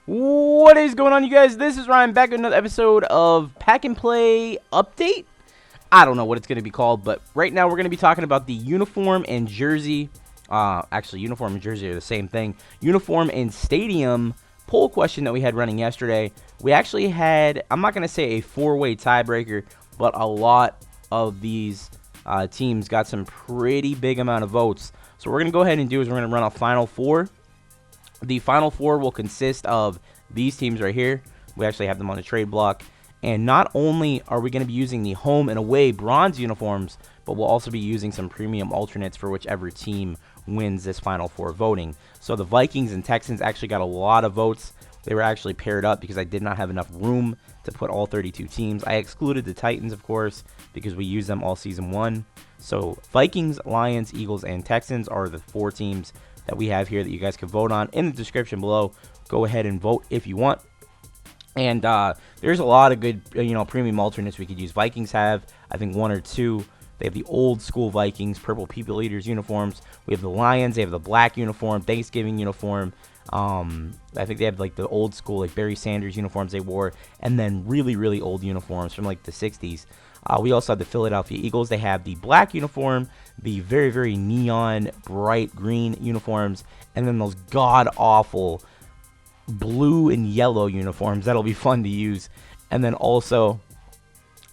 What is going on, you guys? This is Ryan back with another episode of Pack and Play Update. I don't know what it's going to be called, but right now we're going to be talking about the uniform and jersey. Actually, uniform and jersey are the same thing. Uniform and stadium poll question that we had running yesterday. We actually had, I'm not going to say a four-way tiebreaker, but a lot of these teams got some pretty big amount of votes. So what we're going to go ahead and do is we're going to run a final four. The final four will consist of these teams right here. We actually have them on the trade block. And not only are we going to be using the home and away bronze uniforms, but we'll also be using some premium alternates for whichever team wins this final four voting. So the Vikings and Texans actually got a lot of votes. They were actually paired up because I did not have enough room to put all 32 teams. I excluded the Titans, of course, because we used them all season one. So Vikings, Lions, Eagles, and Texans are the four teams that we have here that you guys can vote on in the description below. Go ahead and vote if you want. And there's a lot of good, premium alternates we could use. Vikings have, I think, one or two. They have the old school Vikings, purple People Eaters uniforms. We have the Lions. They have the black uniform, Thanksgiving uniform. I think they have like the old school, like Barry Sanders uniforms they wore, and then really, really old uniforms from like the 60s. We also have the Philadelphia Eagles. They have the black uniform, the very, very neon, bright green uniforms, and then those god-awful blue and yellow uniforms. That'll be fun to use. And then also,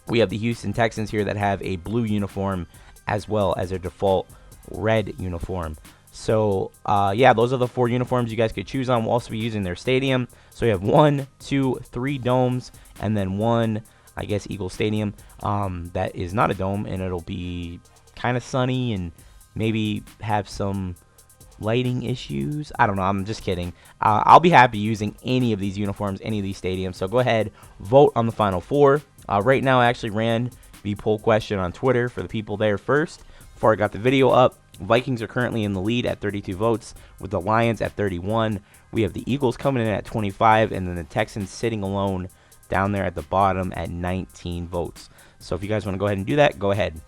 we have the Houston Texans here that have a blue uniform as well as their default red uniform. So, yeah, those are the four uniforms you guys could choose on. We'll also be using their stadium. So, you have 1, 2, 3 domes, and then one, I guess, Eagle Stadium that is not a dome, and it'll be kind of sunny and maybe have some lighting issues. I don't know. I'm just kidding. I'll be happy using any of these uniforms, any of these stadiums. So go ahead, vote on the final four. Right now, I actually ran the poll question on Twitter for the people there first before I got the video up. Vikings are currently in the lead at 32 votes with the Lions at 31. We have the Eagles coming in at 25, and then the Texans sitting alone down there at the bottom at 19 votes. So if you guys want to go ahead and do that, go ahead.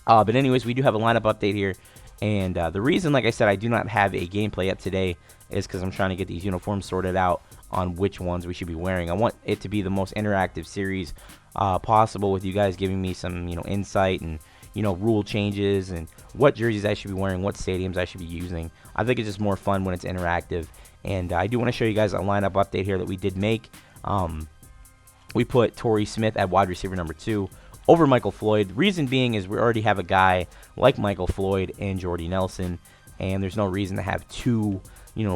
But anyways, we do have a lineup update here. And the reason, like I said, I do not have a gameplay up today is because I'm trying to get these uniforms sorted out on which ones we should be wearing. I want it to be the most interactive series possible, with you guys giving me some, insight and, rule changes and what jerseys I should be wearing, what stadiums I should be using. I think it's just more fun when it's interactive. And I do want to show you guys a lineup update here that we did make. We put Torrey Smith at wide receiver number 2 over Michael Floyd. Reason being is we already have a guy like Michael Floyd and Jordy Nelson, and there's no reason to have two,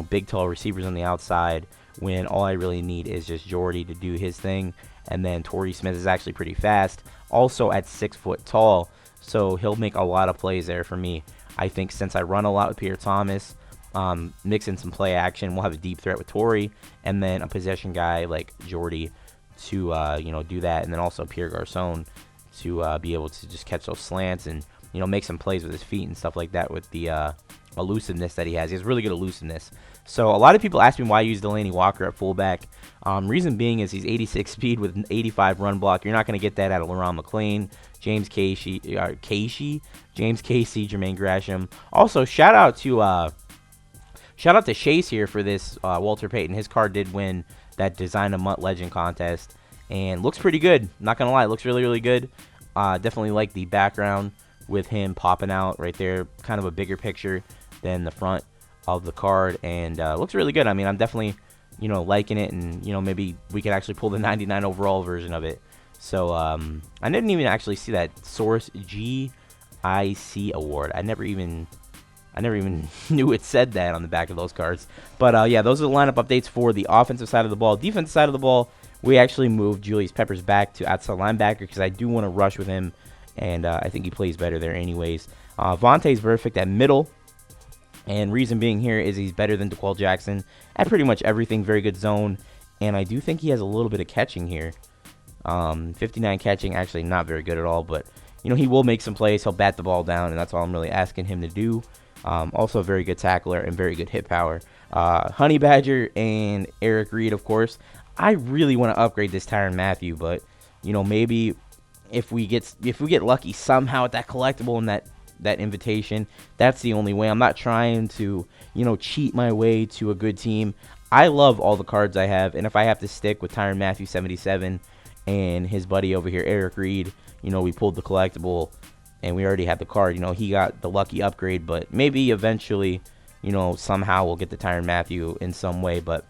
big tall receivers on the outside when all I really need is just Jordy to do his thing. And then Torrey Smith is actually pretty fast, also at 6 foot tall, so he'll make a lot of plays there for me. I think since I run a lot with Pierre Thomas, mix in some play action, we'll have a deep threat with Torrey, and then a possession guy like Jordy to do that, and then also Pierre Garçon to be able to just catch those slants and make some plays with his feet and stuff like that with the elusiveness that he has. He has really good elusiveness. So a lot of people ask me why I use Delaney Walker at fullback. Reason being is he's 86 speed with an 85 run block. You're not going to get that out of LaRon McClain, James Casey, Jermaine Gresham. Also, shout out to Chase here for this Walter Payton. His card did win that Design a MUT Legend contest, and looks pretty good. Not gonna lie, it looks really, really good. Definitely like the background with him popping out right there, kind of a bigger picture than the front of the card, and looks really good. I mean, I'm definitely liking it, and maybe we could actually pull the 99 overall version of it. So I didn't even actually see that Source GIC award. I never even knew it said that on the back of those cards. But yeah, those are the lineup updates for the offensive side of the ball. Defensive side of the ball, we actually moved Julius Peppers back to outside linebacker because I do want to rush with him, and I think he plays better there anyways. Vontae's perfect at middle, and reason being here is he's better than DeQuell Jackson at pretty much everything. Very good zone, and I do think he has a little bit of catching here. 59 catching, actually not very good at all, but he will make some plays. He'll bat the ball down, and that's all I'm really asking him to do. Also a very good tackler and very good hit power. Honey Badger and Eric Reed, of course. I really want to upgrade this Tyrann Mathieu, but maybe if we get lucky somehow at that collectible and that invitation, that's the only way. I'm not trying to cheat my way to a good team. I love all the cards I have, and if I have to stick with Tyrann Mathieu 77 and his buddy over here, Eric Reed, we pulled the collectible, and we already had the card. He got the lucky upgrade, but maybe eventually, somehow we'll get the Tyrann Mathieu in some way. But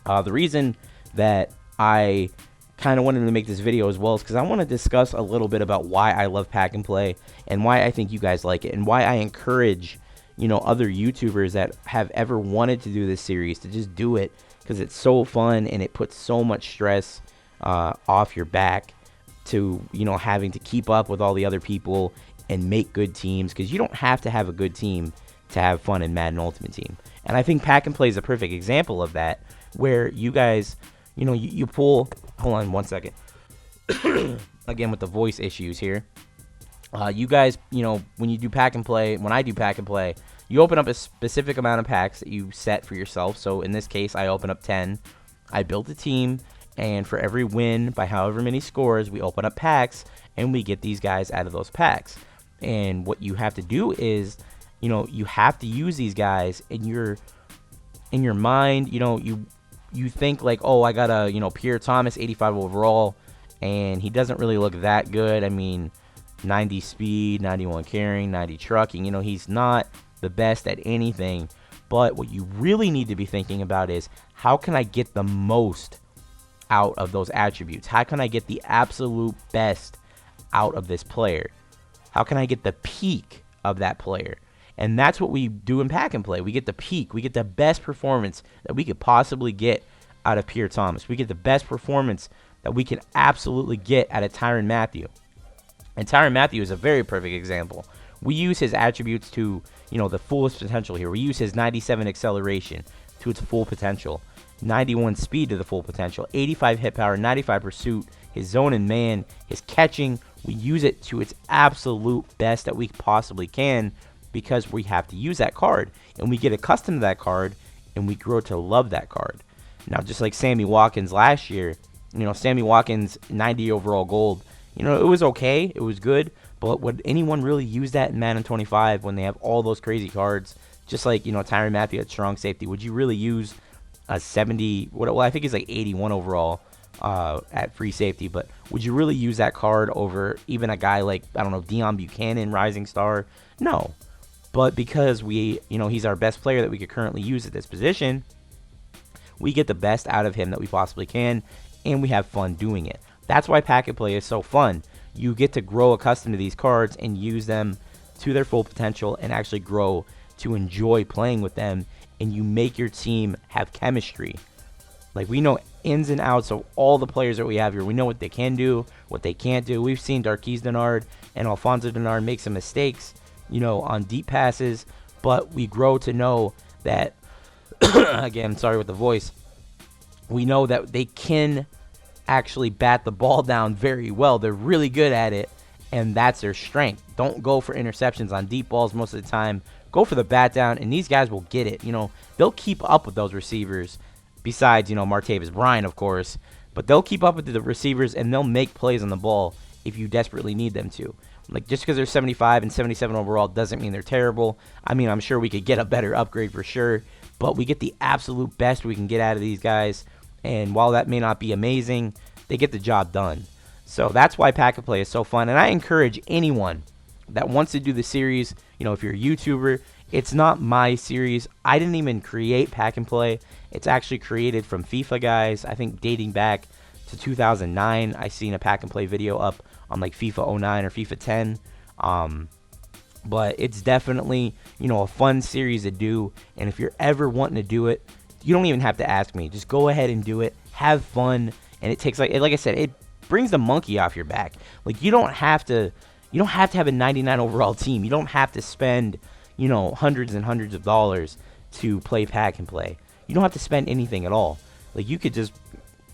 the reason that I kind of wanted to make this video as well is because I want to discuss a little bit about why I love Pack and Play and why I think you guys like it, and why I encourage other YouTubers that have ever wanted to do this series to just do it, because it's so fun and it puts so much stress off your back to having to keep up with all the other people and make good teams, because you don't have to have a good team to have fun in Madden Ultimate Team. And I think Pack and Play is a perfect example of that, where you guys you pull, hold on one second, again with the voice issues here. You guys, when you do Pack and Play, when I do Pack and Play, you open up a specific amount of packs that you set for yourself. So in this case, I open up 10. I built a team, and for every win by however many scores, we open up packs, and we get these guys out of those packs. And what you have to do is, you have to use these guys in your mind. You think like, oh, I got a Pierre Thomas 85 overall, and he doesn't really look that good. I mean, 90 speed, 91 carrying, 90 trucking. He's not the best at anything. But what you really need to be thinking about is, how can I get the most out of those attributes? How can I get the absolute best out of this player? How can I get the peak of that player? And that's what we do in Pack and Play. We get the peak. We get the best performance that we could possibly get out of Pierre Thomas. We get the best performance that we can absolutely get out of Tyrann Mathieu. And Tyrann Mathieu is a very perfect example. We use his attributes to, the fullest potential here. We use his 97 acceleration to its full potential, 91 speed to the full potential, 85 hit power, 95 pursuit, his zone and man, his catching. We use it to its absolute best that we possibly can, because we have to use that card, and we get accustomed to that card, and we grow to love that card. Now, just like Sammy Watkins last year, Sammy Watkins 90 overall gold, it was okay, it was good, but would anyone really use that in Madden 25 when they have all those crazy cards? Just like, Tyrann Mathieu at strong safety, would you really use a 70, well, I think he's like 81 overall at free safety, but would you really use that card over even a guy like, I don't know, Deion Buchanan, rising star? No. But because he's our best player that we could currently use at this position, we get the best out of him that we possibly can, and we have fun doing it. That's why Pack and Play is so fun. You get to grow accustomed to these cards and use them to their full potential, and actually grow to enjoy playing with them, and you make your team have chemistry. Like, we know ins and outs of all the players that we have here. We know what they can do, what they can't do. We've seen Darqueze Dennard and Alfonso Dennard make some mistakes, on deep passes, but we grow to know that, again, sorry with the voice, we know that they can actually bat the ball down very well. They're really good at it, and that's their strength. Don't go for interceptions on deep balls most of the time. Go for the bat down, and these guys will get it. They'll keep up with those receivers, besides, Martavis Bryant, of course, but they'll keep up with the receivers, and they'll make plays on the ball if you desperately need them to. Like, just because they're 75 and 77 overall doesn't mean they're terrible. I mean, I'm sure we could get a better upgrade for sure, but we get the absolute best we can get out of these guys, and while that may not be amazing, they get the job done. So that's why Pack and Play is so fun, and I encourage anyone that wants to do the series, if you're a YouTuber, it's not my series. I didn't even create Pack and Play. It's actually created from FIFA guys, I think dating back to 2009. I seen a Pack and Play video up on like FIFA 09 or FIFA 10. But it's definitely, a fun series to do. And if you're ever wanting to do it, you don't even have to ask me. Just go ahead and do it. Have fun. And it takes, like I said, it brings the monkey off your back. Like, you don't have to have a 99 overall team. You don't have to spend, hundreds and hundreds of dollars to play Pack and Play. You don't have to spend anything at all. Like, you could just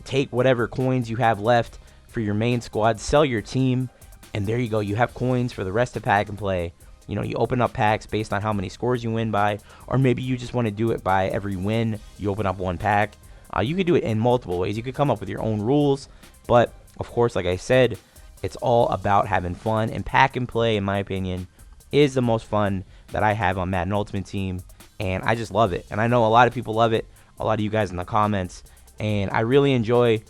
take whatever coins you have left for your main squad, sell your team, and there you go. You have coins for the rest of Pack and Play. You open up packs based on how many scores you win by, or maybe you just want to do it by every win. You open up one pack. You could do it in multiple ways. You could come up with your own rules, but of course, like I said, it's all about having fun, and Pack and Play, in my opinion, is the most fun that I have on Madden Ultimate Team, and I just love it. And I know a lot of people love it. a lot of you guys in the comments, and I really enjoy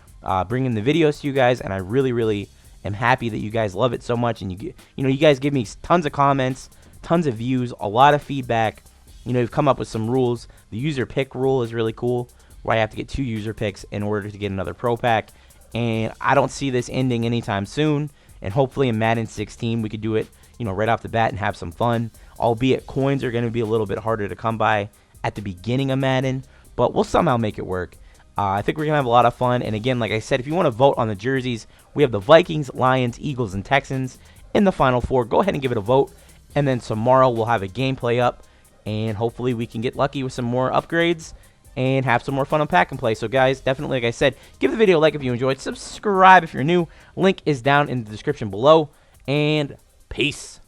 bringing the videos to you guys, and I really am happy that you guys love it so much, and you guys give me tons of comments, tons of views, a lot of feedback. You've come up with some rules. The user pick rule is really cool, where I have to get 2 user picks in order to get another pro pack, and I don't see this ending anytime soon. And hopefully in Madden 16 we could do it, right off the bat and have some fun. Albeit coins are going to be a little bit harder to come by at the beginning of Madden, but we'll somehow make it work. I think we're going to have a lot of fun. And again, like I said, if you want to vote on the jerseys, we have the Vikings, Lions, Eagles, and Texans in the Final Four. Go ahead and give it a vote. And then tomorrow we'll have a gameplay up, and hopefully we can get lucky with some more upgrades and have some more fun on Pack and Play. So guys, definitely, like I said, give the video a like if you enjoyed. Subscribe if you're new. Link is down in the description below. And peace.